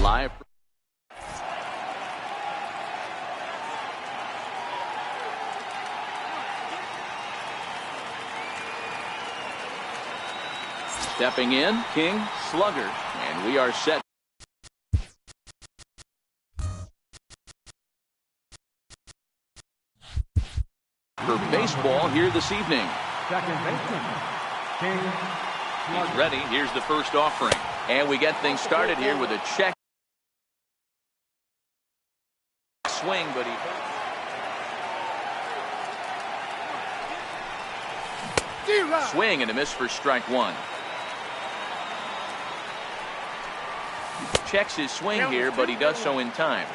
Live. Stepping in, King, slugger, and we are set. For baseball here this evening. Second baseman, King. He's ready. Here's the first offering. And we get things started here with a check. Swing, but he... Swing and a miss for strike one. Checks his swing here, but he does so in time.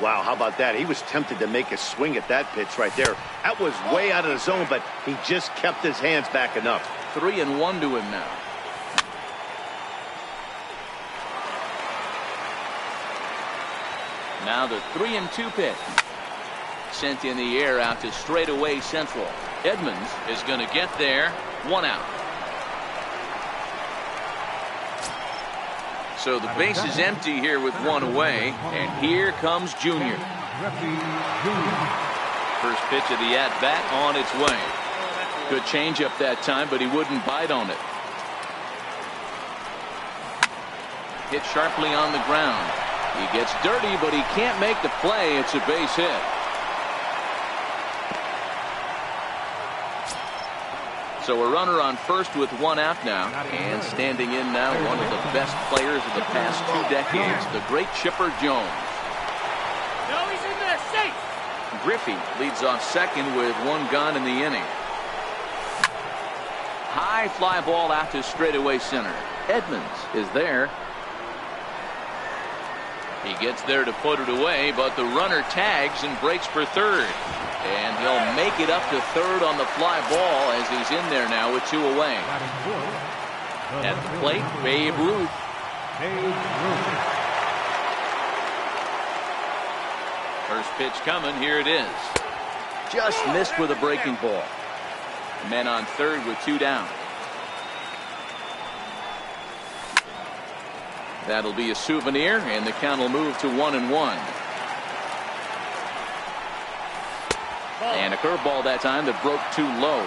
Wow, how about that? He was tempted to make a swing at that pitch right there. That was way out of the zone, but he just kept his hands back enough. 3-1 to him now. Now the 3-2 pitch. Sent in the air out to straightaway central. Edmonds is going to get there. 1 out. So the base is empty here with 1 away, and here comes Junior. First pitch of the at-bat on its way. Good changeup that time, but he wouldn't bite on it. Hit sharply on the ground. He gets dirty, but he can't make the play. It's a base hit. So a runner on first with 1 out now, and standing in now one of the best players of the past 2 decades, the great Chipper Jones. No, he's in there, safe. Griffey leads off second with 1 gone in the inning. High fly ball out to straightaway center. Edmonds is there. He gets there to put it away, but the runner tags and breaks for third. And he'll make it up to third on the fly ball as he's in there now with 2 away. At the plate, Babe Ruth. First pitch coming. Here it is. Just missed with a breaking ball. Men on third with 2 down. That'll be a souvenir, and the count will move to 1-1. And a curveball that time that broke too low.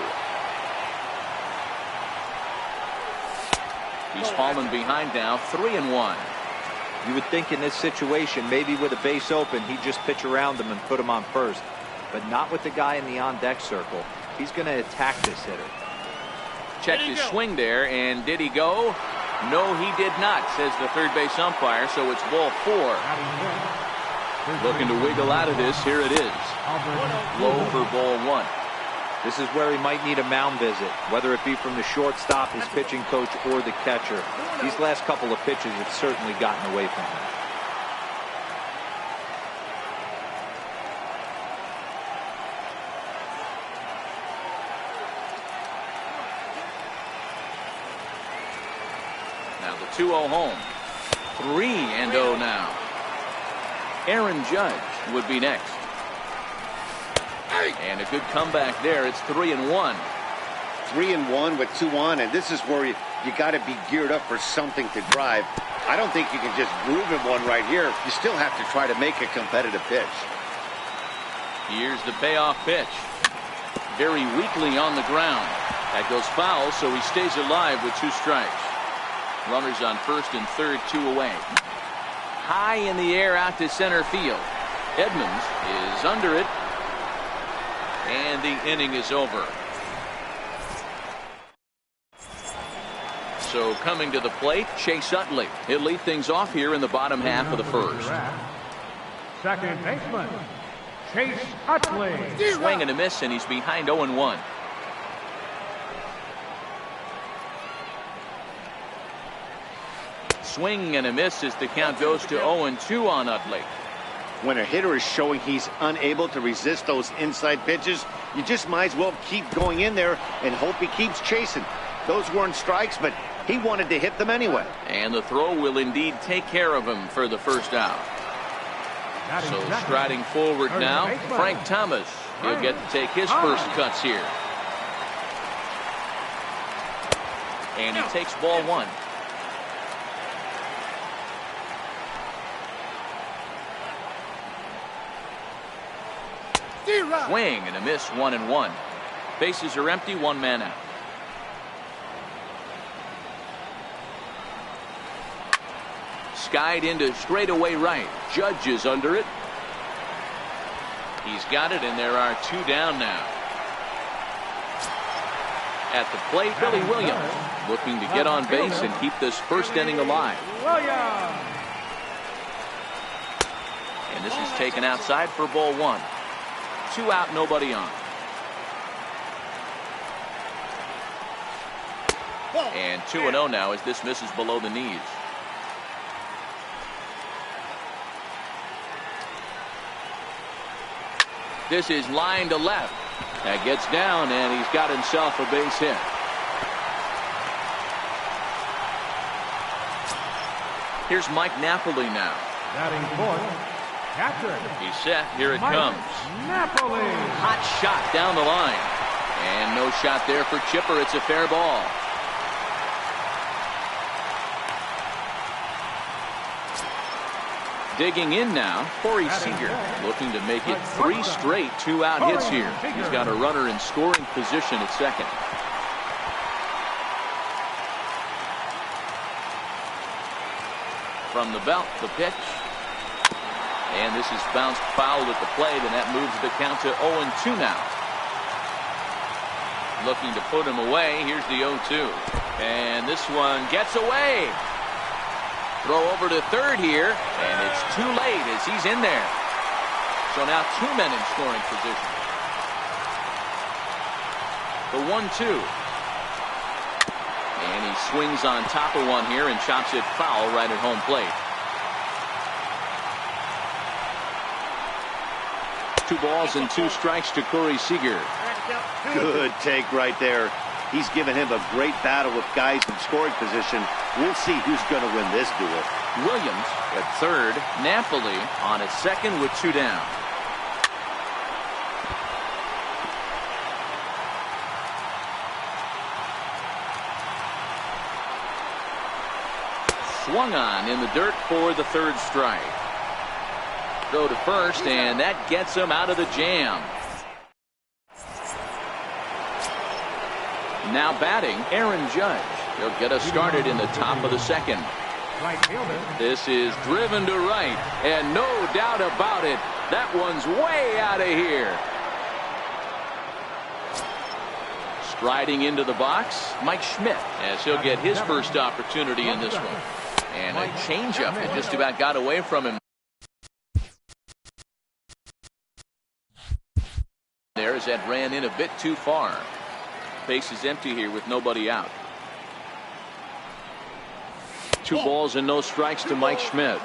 He's fallen behind now, 3-1. You would think in this situation, maybe with a base open, he'd just pitch around him and put him on first. But not with the guy in the on-deck circle. He's going to attack this hitter. Checked his swing there, and did he go? No, he did not, says the third base umpire, so it's ball 4. Looking to wiggle out of this. Here it is. Low for ball 1. This is where he might need a mound visit, whether it be from the shortstop, his pitching coach, or the catcher. These last couple of pitches have certainly gotten away from him. Now the 2-0 home. 3-0 now. Aaron Judge would be next. And a good comeback there. It's 3-1. 3-1 with 2 on, and this is where you got to be geared up for something to drive. I don't think you can just groove him one right here. You still have to try to make a competitive pitch. Here's the payoff pitch. Very weakly on the ground. That goes foul, so he stays alive with 2 strikes. Runners on first and third, 2 away. High in the air out to center field. Edmonds is under it. And the inning is over. So coming to the plate, Chase Utley. He'll lead things off here in the bottom half of the first. Second baseman, Chase Utley. Swing and a miss, and he's behind 0-1. Swing and a miss as the count goes to 0-2 on Utley. When a hitter is showing he's unable to resist those inside pitches, you just might as well keep going in there and hope he keeps chasing. Those weren't strikes, but he wanted to hit them anyway. And the throw will indeed take care of him for the first out. So striding forward now, Frank Thomas. He'll get to take his first cuts here. And he takes ball 1. Swing and a miss, 1-1. Bases are empty, one man out. Skied into straightaway right. Judge is under it. He's got it, and there are two down now. At the plate, Billy Williams looking to get on base and keep this first inning alive. And this is taken outside for ball one. 2 out, nobody on. And 2-0 now as this misses below the knees. This is line to left. That gets down, and he's got himself a base hit. Here's Mike Napoli now. Batting fourth, catcher. He's set. Here it comes. Napoli. Hot shot down the line. And no shot there for Chipper. It's a fair ball. Digging in now, Corey Seager looking to make it 3 straight 2-out hits here. He's got a runner in scoring position at second. From the belt, the pitch. And this is bounced foul at the plate, and that moves the count to 0-2 now. Looking to put him away. Here's the 0-2. And this one gets away. Throw over to third here, and it's too late as he's in there. So now 2 men in scoring position. The 1-2. And he swings on top of one here and chops it foul right at home plate. 2 balls and 2 strikes to Corey Seager. Good take right there. He's given him a great battle with guys in scoring position. We'll see who's going to win this duel. Williams at third. Napoli on at second with 2 down. Swung on in the dirt for the 3rd strike. Go to first, and that gets him out of the jam. Now batting, Aaron Judge. He'll get us started in the top of the 2nd. This is driven to right, and no doubt about it, that one's way out of here. Striding into the box, Mike Schmidt, as he'll get his first opportunity in this one. And a changeup that just about got away from him. There as that ran in a bit too far. Base is empty here with nobody out. 2 balls and no strikes to Mike Schmidt.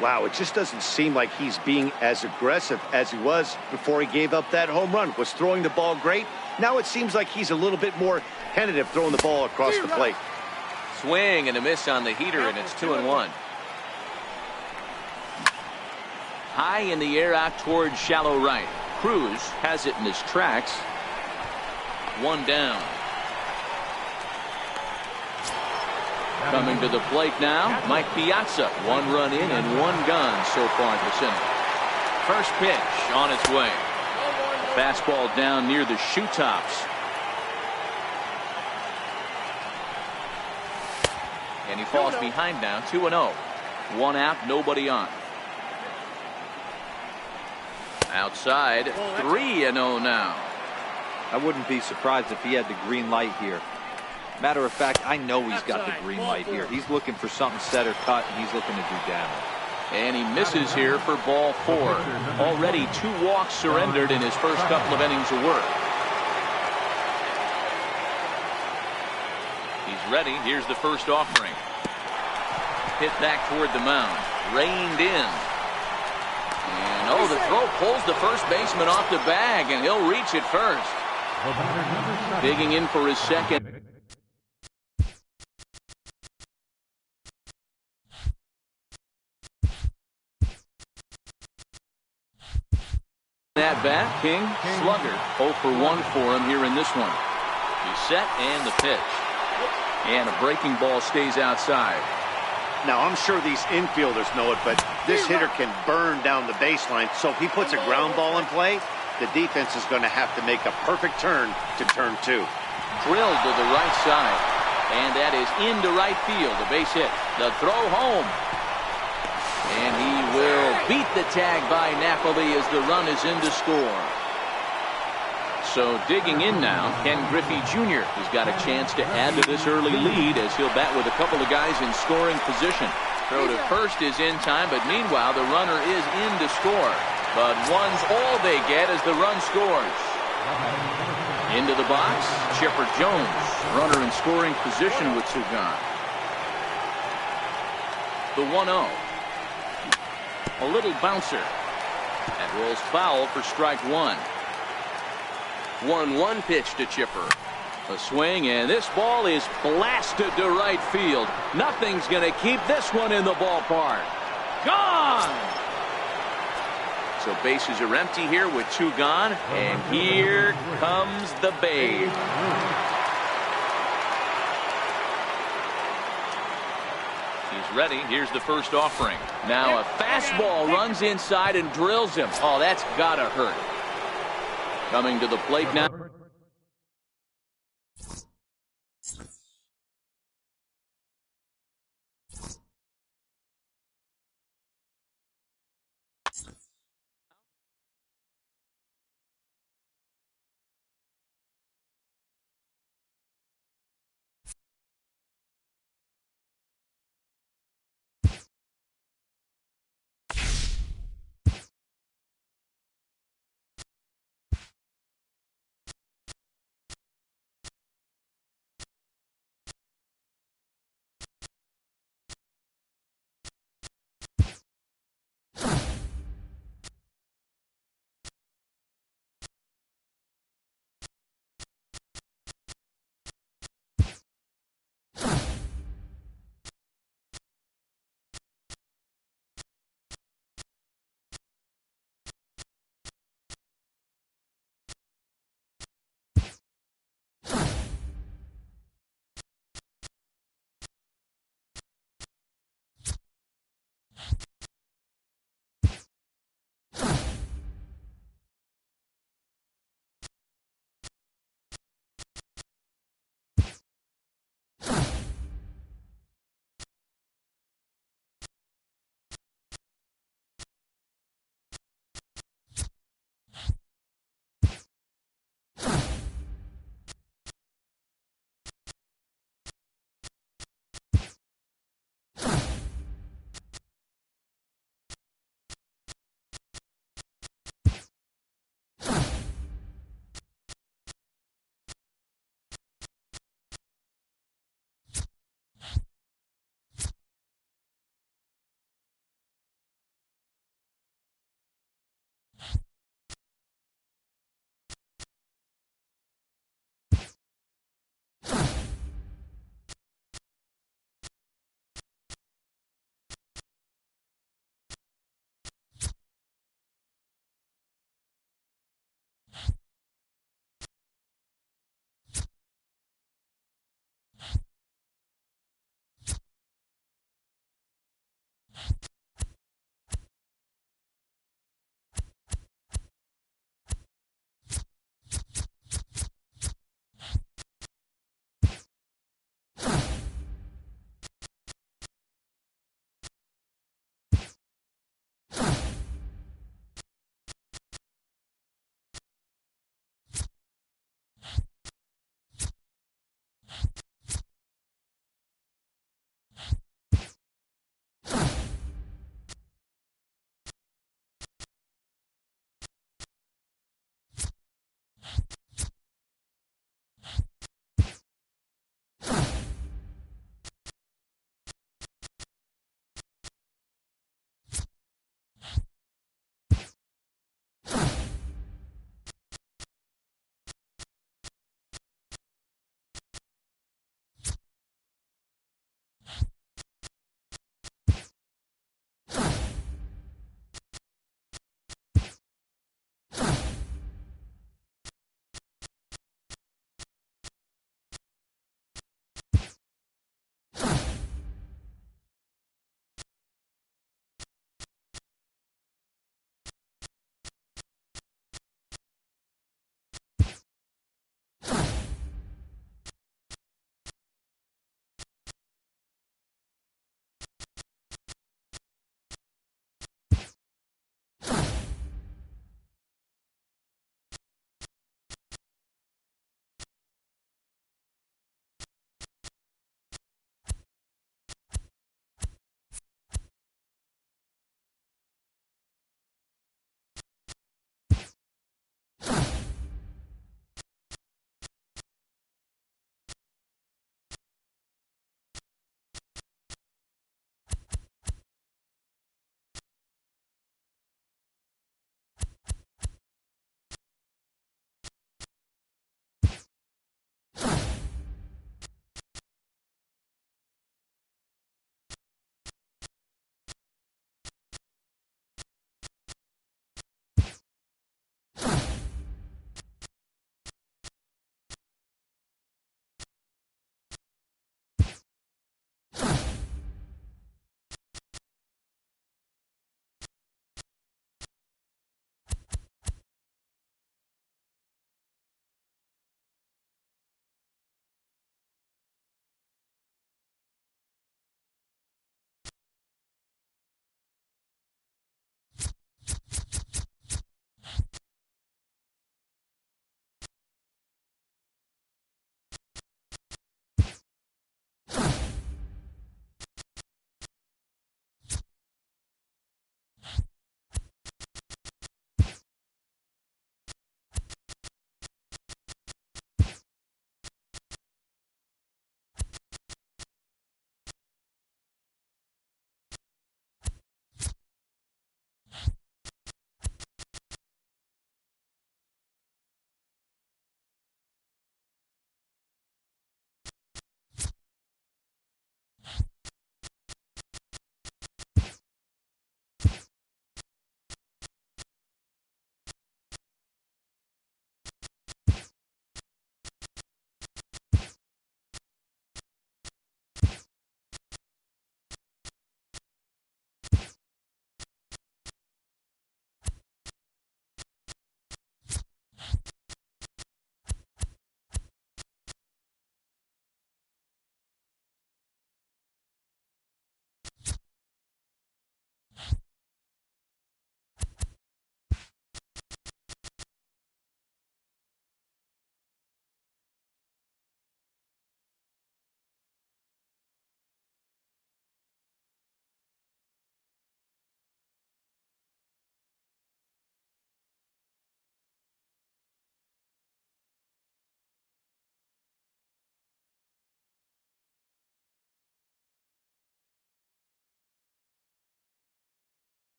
Wow, it just doesn't seem like he's being as aggressive as he was before he gave up that home run. Was throwing the ball great. Now it seems like he's a little bit more tentative throwing the ball across the plate. Swing and a miss on the heater, and it's 2-1. High in the air out towards shallow right. Cruz has it in his tracks. 1 down. Coming to the plate now, Mike Piazza. 1 run in and 1 gone so far this inning. First pitch on its way. Fastball down near the shoe tops. And he falls behind now, 2-0. 1 out, nobody on. Outside, 3-0 now. I wouldn't be surprised if he had the green light here. Matter of fact, I know he's got the green light here. He's looking for something set or cut, and he's looking to do damage. And he misses here for ball 4. Already 2 walks surrendered in his first couple of innings of work. He's ready. Here's the first offering. Hit back toward the mound. Reined in. And oh, the throw pulls the first baseman off the bag, and he'll reach it first. Digging in for his second. At bat, King, slugger, 0 for 1 for him here in this one. He's set and the pitch. And a breaking ball stays outside. Now, I'm sure these infielders know it, but this hitter can burn down the baseline. So if he puts a ground ball in play, the defense is going to have to make a perfect turn to turn 2. Drilled to the right side. And that is into right field. A base hit. The throw home. And he will beat the tag by Napoli as the run is in to score. So digging in now, Ken Griffey Jr. has got a chance to add to this early lead as he'll bat with a couple of guys in scoring position. Throw to first is in time, but meanwhile the runner is in to score. But one's all they get as the run scores. Into the box, Chipper Jones, runner in scoring position with 2 gone. The 1-0. A little bouncer. That rolls foul for strike 1. 1-1 pitch to Chipper. A swing, and this ball is blasted to right field. Nothing's going to keep this one in the ballpark. Gone! So bases are empty here with 2 gone, and here comes the Babe. He's ready. Here's the first offering. Now a fastball runs inside and drills him. Oh, that's gotta hurt. Coming to the plate now.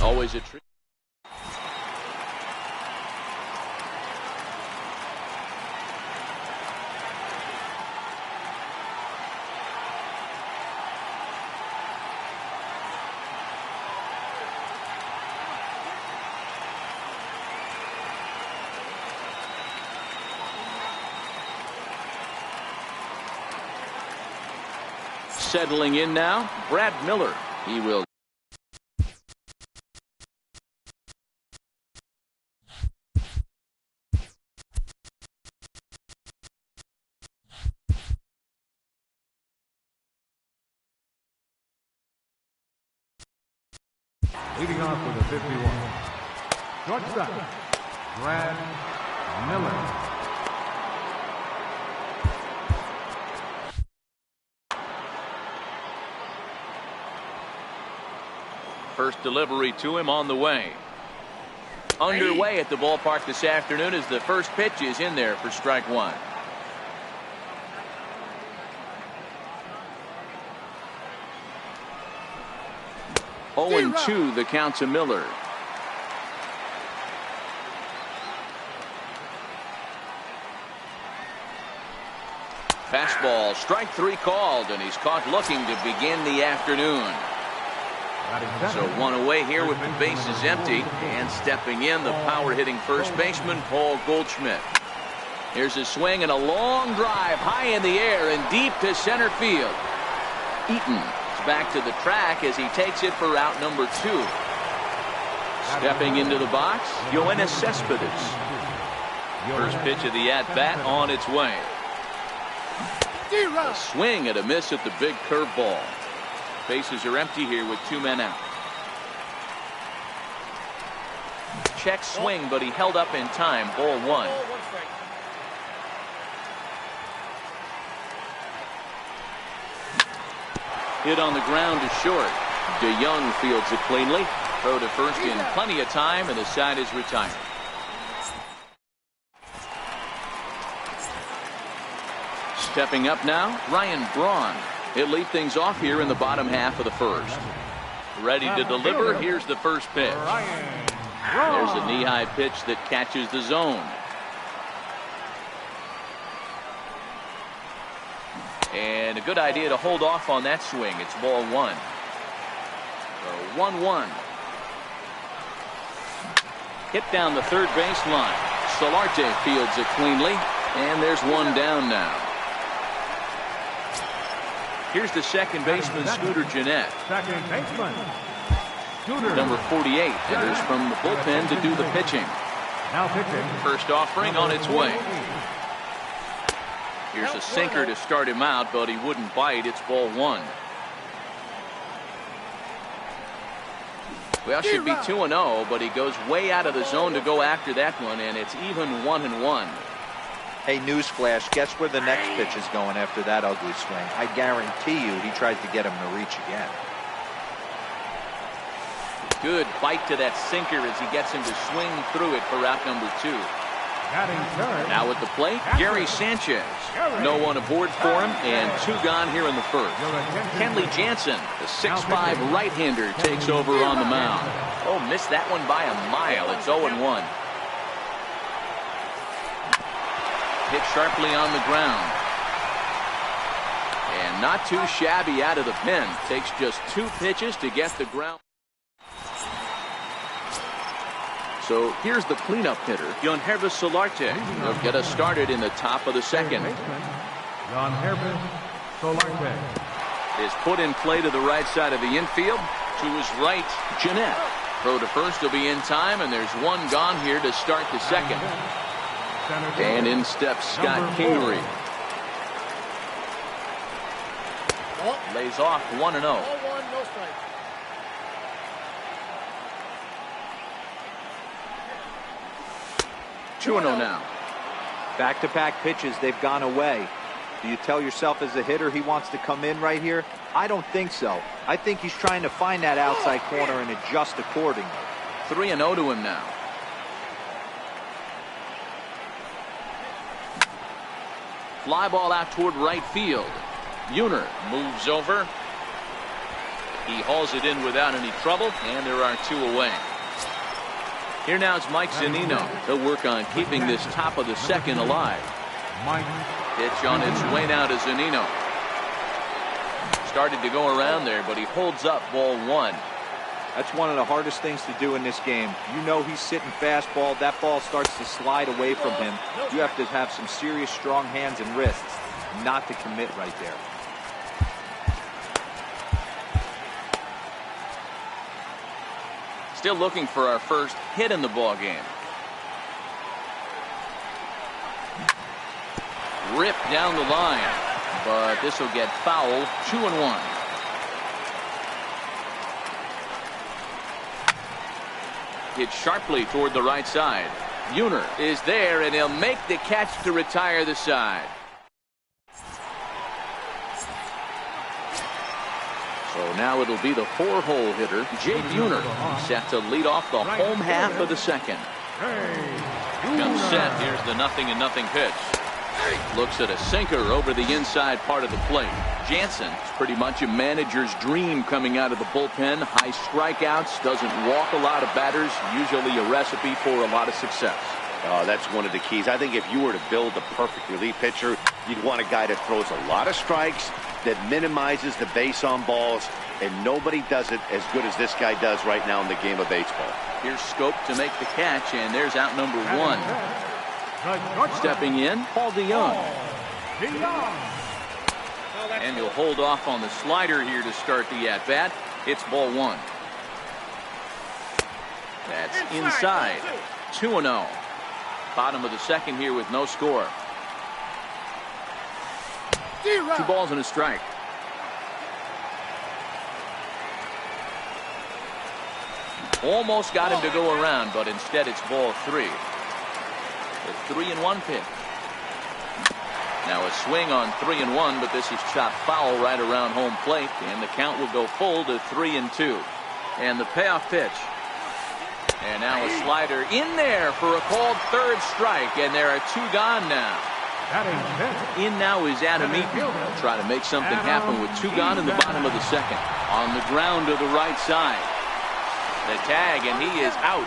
Always a treat. Settling in now, Brad Miller. He will. Leading off with a 51. Shortstop, Brad Miller. First delivery to him on the way. Underway at the ballpark this afternoon as the first pitch is in there for strike one. Oh, and 2 the count to Miller. Fastball, strike 3 called, and he's caught looking to begin the afternoon. So one away here with the bases empty, and stepping in, the power hitting first baseman Paul Goldschmidt. Here's a swing and a long drive high in the air and deep to center field. Eaton is back to the track as he takes it for out number 2. Stepping into the box, Yoenis Cespedes. First pitch of the at-bat on its way. A swing and a miss at the big curveball. Bases are empty here with 2 men out. Check swing, but he held up in time. Ball 1. Hit on the ground to short. DeYoung fields it cleanly. Throw to first in plenty of time, and the side is retired. Stepping up now, Ryan Braun. He'll lead things off here in the bottom half of the first. Ready to deliver. Here's the first pitch. There's a knee-high pitch that catches the zone. And a good idea to hold off on that swing. It's ball 1. So 1-1. Hit down the third baseline. Solarte fields it cleanly. And there's one down now. Here's the second baseman, Scooter Gennett. Second baseman, Scooter. Number 48 enters from the bullpen to do the pitching. Now pitching. First offering on its way. Here's a sinker to start him out, but he wouldn't bite. It's ball 1. Well, should be 2-0, but he goes way out of the zone to go after that one, and it's even 1-1. Hey, newsflash, guess where the next pitch is going after that ugly swing? I guarantee you he tries to get him to reach again. Good bite to that sinker as he gets him to swing through it for out number 2. Now at the plate, Gary Sanchez. No one aboard for him, and 2 gone here in the first. Kenley Jansen, the 6'5 right-hander, takes over on the mound. Oh, missed that one by a mile. It's 0-1. Hit sharply on the ground. And not too shabby out of the pen. Takes just 2 pitches to get the ground. So here's the cleanup hitter, Yoenis Solarte. He'll get us started in the top of the second. Yoenis Solarte is put in play to the right side of the infield. To his right, Gennett. Throw to first will be in time, and there's one gone here to start the second. And in steps Scott Kingery. Lays off 1-0. 2-0 now. Back-to-back pitches, they've gone away. Do you tell yourself as a hitter he wants to come in right here? I don't think so. I think he's trying to find that outside corner and adjust accordingly. 3-0 to him now. Fly ball out toward right field. Uner moves over. He hauls it in without any trouble, and there are 2 away. Here now is Mike Zunino. He'll work on keeping this top of the second alive. Pitch on its way now to Zunino. Started to go around there, but he holds up ball 1. That's one of the hardest things to do in this game. You know he's sitting fastball. That ball starts to slide away from him. You have to have some serious strong hands and wrists not to commit right there. Still looking for our first hit in the ball game. Ripped down the line, but this will get foul. 2-1. Hit sharply toward the right side. Buhner is there, and he'll make the catch to retire the side. So now it'll be the 4-hole hitter, Jay Buhner, set to lead off the home half of the second. Comes set. Here's the 0-0 pitch. Looks at a sinker over the inside part of the plate. Jansen, pretty much a manager's dream coming out of the bullpen. High strikeouts, doesn't walk a lot of batters, usually a recipe for a lot of success. That's one of the keys. I think if you were to build a perfect relief pitcher, you'd want a guy that throws a lot of strikes, that minimizes the base on balls, and nobody does it as good as this guy does right now in the game of baseball. Here's Scope to make the catch, and there's out number 1. Stepping in, Paul DeYoung. And he'll hold off on the slider here to start the at-bat. It's ball 1. That's inside. 2-0. Bottom of the second here with no score. 2 balls and a strike. Almost got him to go around, but instead it's ball 3. The 3-1 pitch. Now a swing on 3-1, but this is chopped foul right around home plate, and the count will go full to 3-2. And the payoff pitch. And now a slider in there for a called 3rd strike, and there are 2 gone now. In now is Adam Eaton. He'll try to make something happen with 2 gone in the bottom of the second. On the ground to the right side. The tag, and he is out.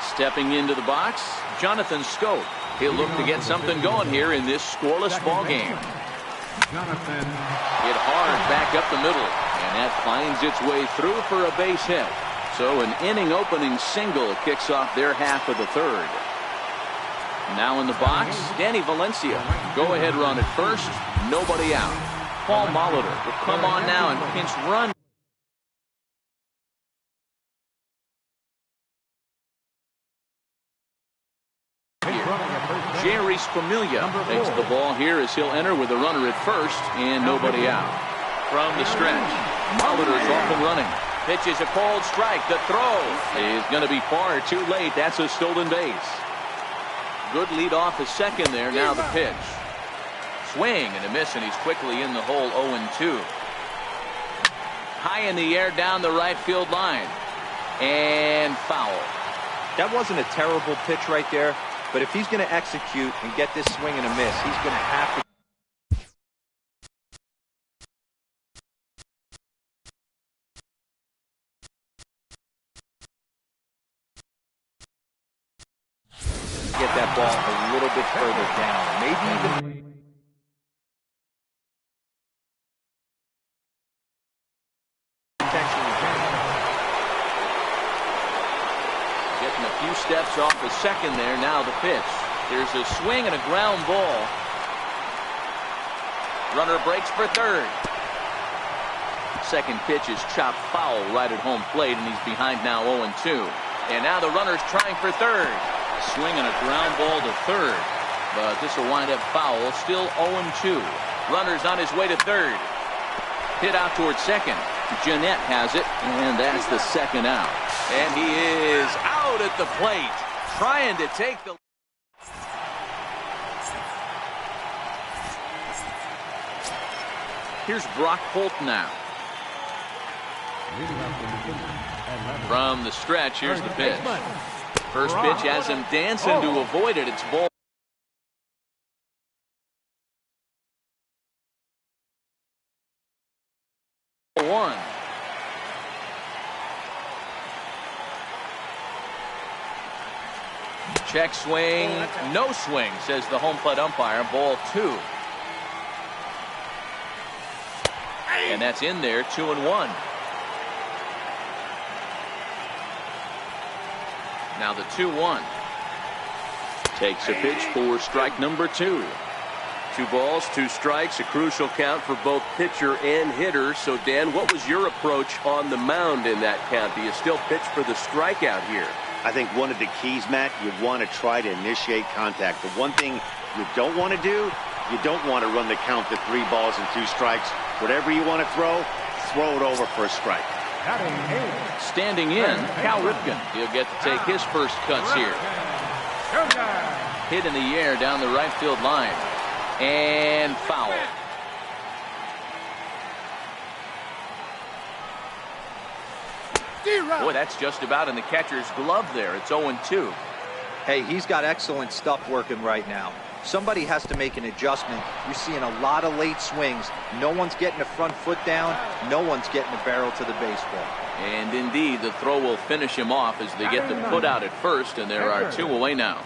Stepping into the box, Jonathan Scope. He'll look to get something going here in this scoreless ball game. Hit hard back up the middle, and that finds its way through for a base hit. So an inning opening single kicks off their half of the 3rd. Now in the box, Danny Valencia. Go ahead run at first, nobody out. Paul Molitor will come on now and pinch run. Jerry Spamiglia takes the ball here as he'll enter with a runner at first and nobody out. From the stretch, Molitor's off and running. Pitches a called strike. The throw is going to be far too late. That's a stolen base. Good lead off the second there. Now the pitch. Swing and a miss, and he's quickly in the hole. 0-2. High in the air down the right field line. And foul. That wasn't a terrible pitch right there. But if he's going to execute and get this swing and a miss, he's going to have to. Get that ball a little bit further down. Maybe even. Getting a few steps off the second there. Now the pitch. There's a swing and a ground ball. Runner breaks for 3rd. Second pitch is chopped foul right at home plate, and he's behind now 0-2. And now the runner's trying for 3rd. Swing and a ground ball to 3rd. But this will wind up foul. Still 0-2. Runner's on his way to 3rd. Hit out towards second. Jeanette has it, and that's the second out. And he is out at the plate, trying to take the. Here's Brock Holt now. From the stretch, here's the pitch. First pitch has him dancing to avoid it. It's ball. Check swing, no swing, says the home plate umpire. Ball 2. And that's in there, 2-1. Now the 2-1. Takes a pitch for strike number 2. 2 balls, 2 strikes, a crucial count for both pitcher and hitter. So, Dan, what was your approach on the mound in that count? Do you still pitch for the strikeout here? I think one of the keys, Matt, you want to try to initiate contact. The one thing you don't want to do, you don't want to run the count to 3 balls and 2 strikes. Whatever you want to throw it over for a strike. Standing in, Cal Ripken. He'll get to take his first cuts here. Hit in the air down the right field line. And foul. Boy, that's just about in the catcher's glove there. It's 0-2. Hey, he's got excellent stuff working right now. Somebody has to make an adjustment. You're seeing a lot of late swings. No one's getting the front foot down. No one's getting the barrel to the baseball. And indeed, the throw will finish him off as they get the put out at first, and there are 2 away now.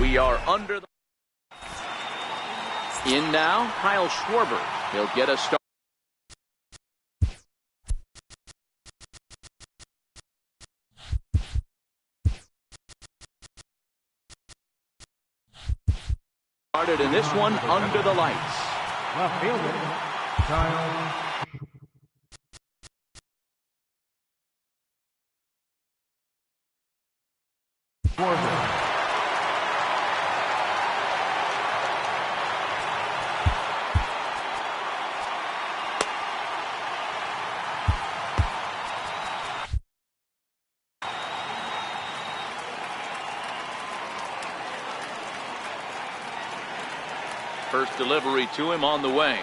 we are under the... In now, Kyle Schwarber. He'll get us started. Started in this one under the lights. Left fielder, Kyle Schwarber. First delivery to him on the way.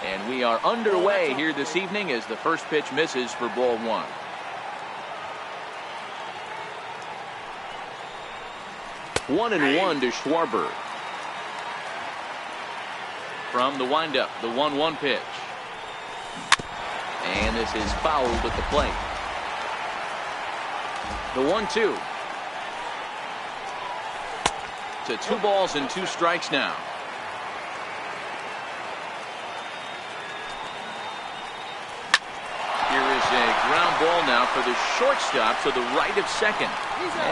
And we are underway here this evening as the first pitch misses for ball one. 1-1 to Schwarber. From the windup, the 1-1 pitch. And this is fouled at the plate. The 1-2. To 2 balls and 2 strikes now. Here is a ground ball now for the shortstop to the right of second.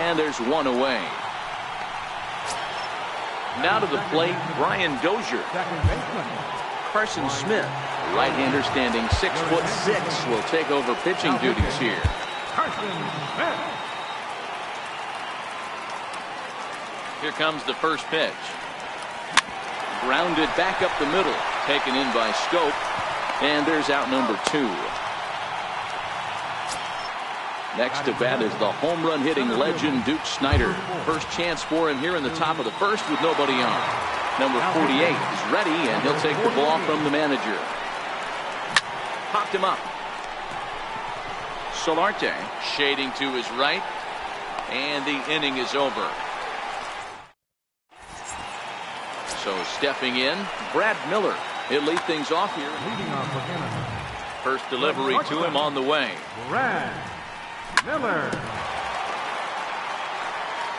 And there's one away. Now to the plate, Brian Dozier. Carson Smith, a right-hander standing 6'6", will take over pitching duties here. Carson Smith. Here comes the first pitch. Grounded back up the middle. Taken in by Scope. And there's out number 2. Next to bat is the home run hitting legend Duke Snider. First chance for him here in the top of the first with nobody on. Number 48 is ready, and he'll take the ball from the manager. Popped him up. Solarte shading to his right. And the inning is over. So stepping in, Brad Miller. He'll lead things off here. Leading off for Anaheim. First delivery to him on the way. Brad Miller.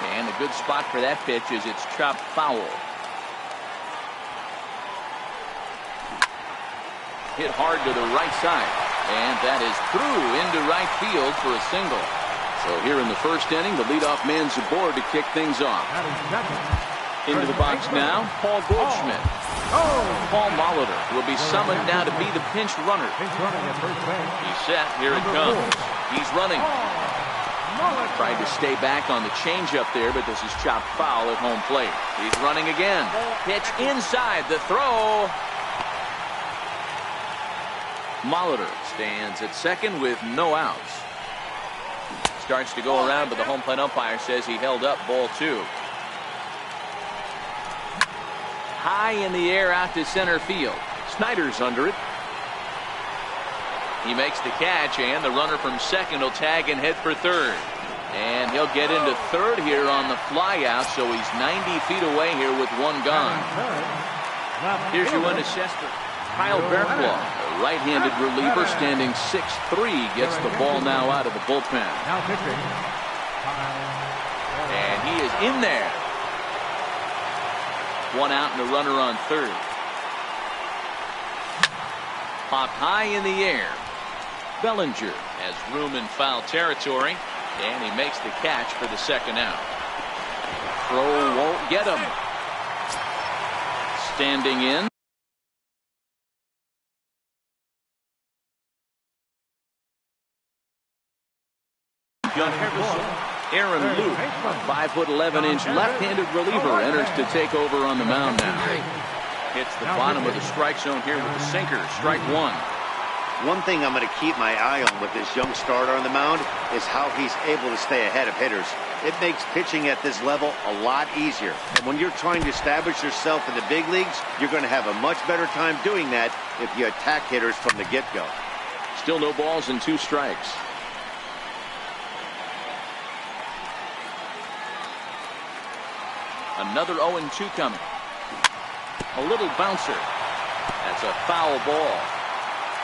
And a good spot for that pitch is it's chopped foul. Hit hard to the right side. And that is through into right field for a single. So here in the first inning, the leadoff man's aboard to kick things off. Into the box now, Paul Goldschmidt. Paul Molitor will be summoned now to be the pinch runner. He's set. Here it comes. He's running. Tried to stay back on the changeup there, but this is chopped foul at home plate. He's running again. Pitch inside the throw. Molitor stands at second with no outs. Starts to go around, but the home plate umpire says he held up ball 2. High in the air out to center field. Snyder's under it. He makes the catch, and the runner from second will tag and head for third. And he'll get into third here on the flyout, so he's 90 feet away here with one gone. Here's your win assessment. Kyle Berklaw, a right-handed reliever standing 6'3", gets the ball now out of the bullpen. And he is in there. One out and a runner on third. Popped high in the air. Bellinger has room in foul territory, and he makes the catch for the second out. Throw won't get him. Standing in. Aaron Luke, a 5'11" left-handed reliever, enters to take over on the mound now. Hits the bottom of the strike zone here with the sinker. Strike 1. One thing I'm going to keep my eye on with this young starter on the mound is how he's able to stay ahead of hitters. It makes pitching at this level a lot easier. And when you're trying to establish yourself in the big leagues, you're going to have a much better time doing that if you attack hitters from the get-go. Still no balls and 2 strikes. Another 0-2 coming. A little bouncer. That's a foul ball.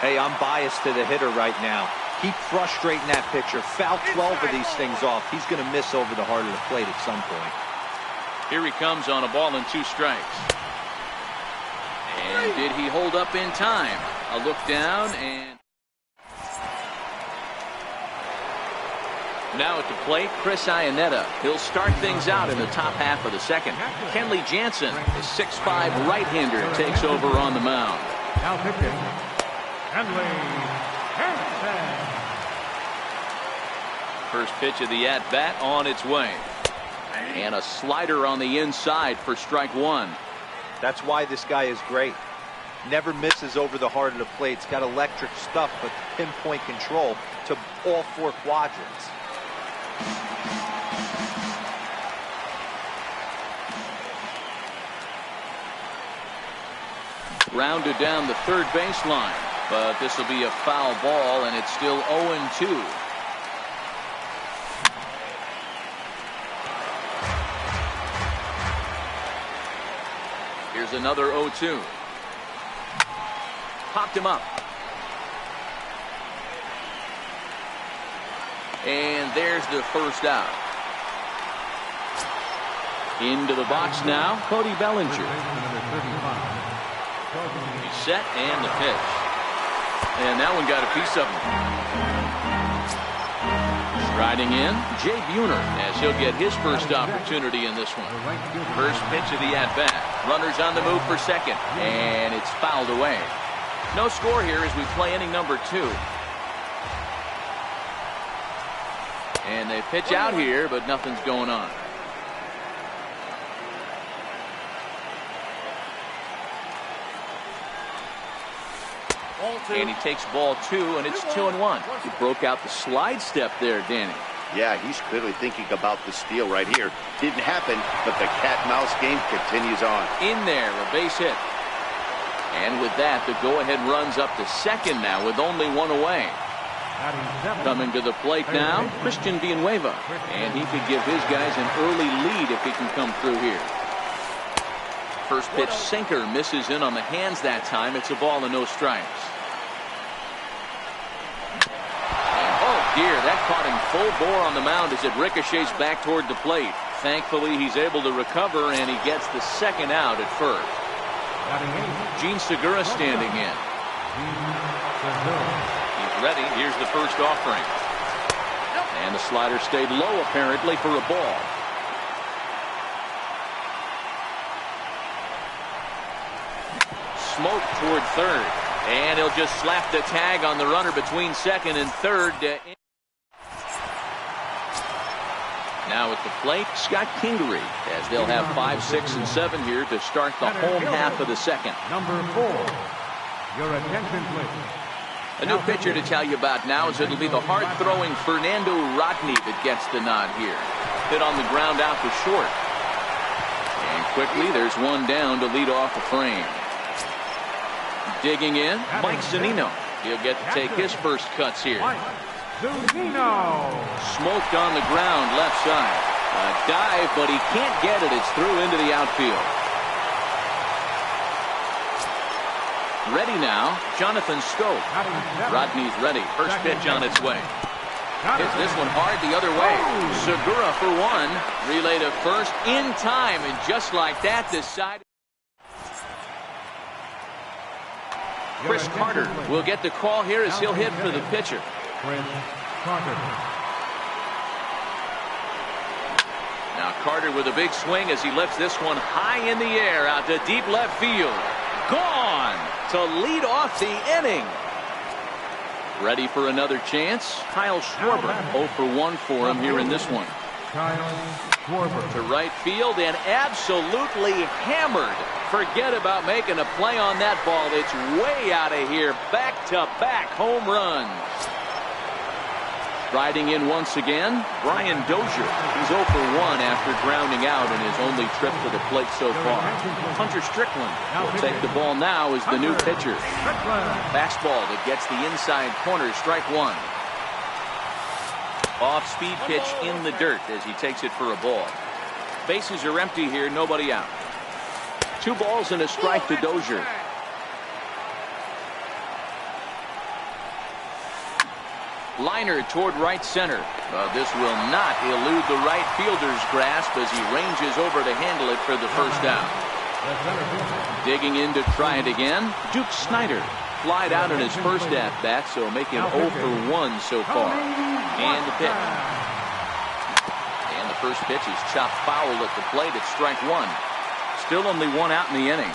Hey, I'm biased to the hitter right now. Keep frustrating that pitcher. Foul 12 of these things off. He's going to miss over the heart of the plate at some point. Here he comes on a ball and 2 strikes. And did he hold up in time? A look down and now at the plate, Chris Iannetta. He'll start things out in the top half of the second. Kenley Jansen, the 6'5" right-hander, takes over on the mound. Now pitching, Kenley Jansen. First pitch of the at-bat on its way. And a slider on the inside for strike 1. That's why this guy is great. Never misses over the heart of the plate. He's got electric stuff, but pinpoint control to all 4 quadrants. Rounded down the third baseline, but this will be a foul ball, and it's still 0-2. Here's another 0-2. Popped him up. And there's the first out. Into the box now, Cody Bellinger. He's set and the pitch. And that one got a piece of him. Striding in, Jay Buhner, as he'll get his first opportunity in this one. First pitch of the at-bat. Runners on the move for second. And it's fouled away. No score here as we play inning number 2. And they pitch out here, but nothing's going on. And he takes ball 2, and it's 2-1. He broke out the slide step there, Danny. Yeah, he's clearly thinking about the steal right here. Didn't happen, but the cat-mouse game continues on. In there, a base hit. And with that, the go-ahead runs up to second now with only 1 away. Coming to the plate now, Christian Villanueva. And he could give his guys an early lead if he can come through here. First pitch sinker misses in on the hands that time. It's a ball and no strikes. And oh dear, that caught him full bore on the mound as it ricochets back toward the plate. Thankfully, he's able to recover, and he gets the second out at first. Gene Segura standing in. He's ready. Here's the first offering. And the slider stayed low apparently for a ball. Smoke toward third. And he'll just slap the tag on the runner between second and third. Now at the plate, Scott Kingery, as they'll have 5, 6, and 7 here to start the home half of the second. Number 4, your attention please. A new pitcher to tell you about now is it'll be the hard-throwing Fernando Rodney that gets the nod here. Hit on the ground out to short. And quickly, there's one down to lead off the frame. Digging in, Mike Zunino. He'll get to take his first cuts here. Zunino. Smoked on the ground left side. A dive, but he can't get it. It's through into the outfield. Ready now, Jonathan Stowe. Rodney's ready. First pitch on its way. Hits this one hard the other way. Segura for one. Relay to first in time, and just like that, decided. Chris Carter will get the call here as he'll hit for the pitcher. Now Carter with a big swing as he lifts this one high in the air out to deep left field. Gone to lead off the inning. Ready for another chance. Kyle Schwarber 0 for 1 for him here in this one. To right field and absolutely hammered. Forget about making a play on that ball. It's way out of here. Back-to-back home runs. Riding in once again, Brian Dozier. He's 0 for 1 after grounding out in his only trip to the plate so far. Hunter Strickland will take the ball now as the new pitcher. Fastball that gets the inside corner, strike 1. Off-speed pitch in the dirt as he takes it for a ball. Bases are empty here, nobody out. 2 balls and a strike to Dozier. Liner toward right center. This will not elude the right fielder's grasp as he ranges over to handle it for the first out. Digging in to try it again, Duke Snider. Flied out in his first at-bat, so making 0 for 1 so far. And the pitch. And the first pitch is chopped foul at the plate at strike 1. Still only 1 out in the inning.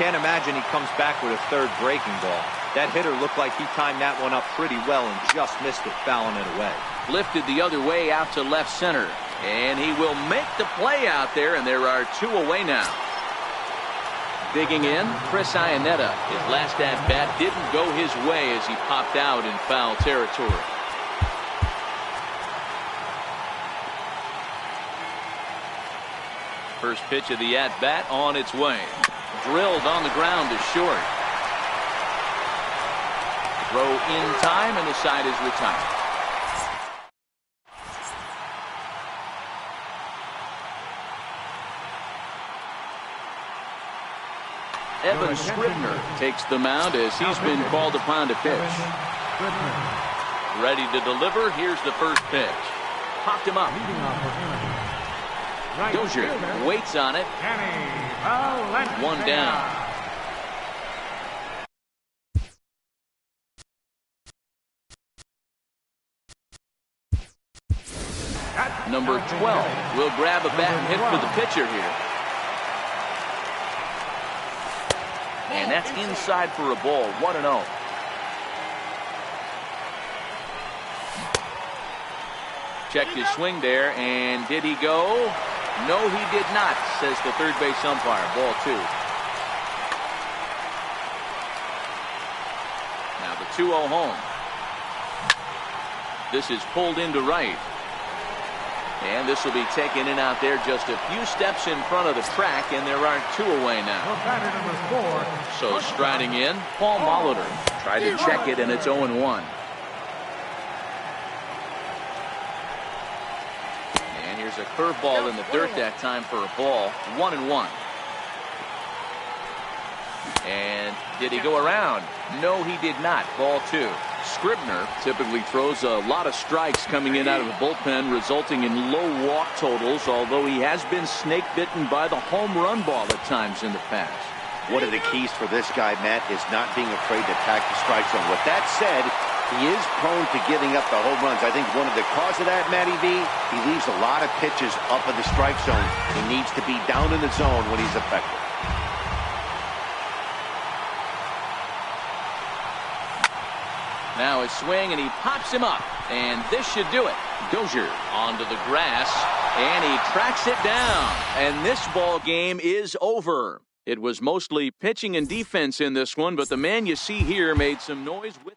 Can't imagine he comes back with a third breaking ball. That hitter looked like he timed that one up pretty well and just missed it, fouling it away. Lifted the other way out to left center. And he will make the play out there, and there are 2 away now. Digging in, Chris Iannetta. His last at-bat didn't go his way as he popped out in foul territory. First pitch of the at-bat on its way. Drilled on the ground to short. Throw in time, and the side is retired. Evan Scribner takes the mound as he's been called upon to pitch. Ready to deliver. Here's the first pitch. Popped him up. Dozier waits on it. 1 down. Number 12 will grab a bat and hit for the pitcher here. And that's inside for a ball. 1-0. Checked his swing there, and did he go? No, he did not, says the third base umpire. Ball 2. Now the 2-0 home. This is pulled into right. And this will be taken in out there just a few steps in front of the track, and there are 2 away now. So striding in, Paul Molitor. Tried to check it, and it's 0-1. And here's a curveball in the dirt that time for a ball. 1-1. And did he go around? No, he did not. Ball 2. Scribner typically throws a lot of strikes coming in out of the bullpen, resulting in low walk totals, although he has been snake bitten by the home run ball at times in the past. One of the keys for this guy, Matt, is not being afraid to attack the strike zone. With that said, he is prone to giving up the home runs. I think one of the cause of that, Matty V, he leaves a lot of pitches up in the strike zone. He needs to be down in the zone when he's effective. Now a swing, and he pops him up, and this should do it. Dozier onto the grass, and he tracks it down, and this ball game is over. It was mostly pitching and defense in this one, but the man you see here made some noise with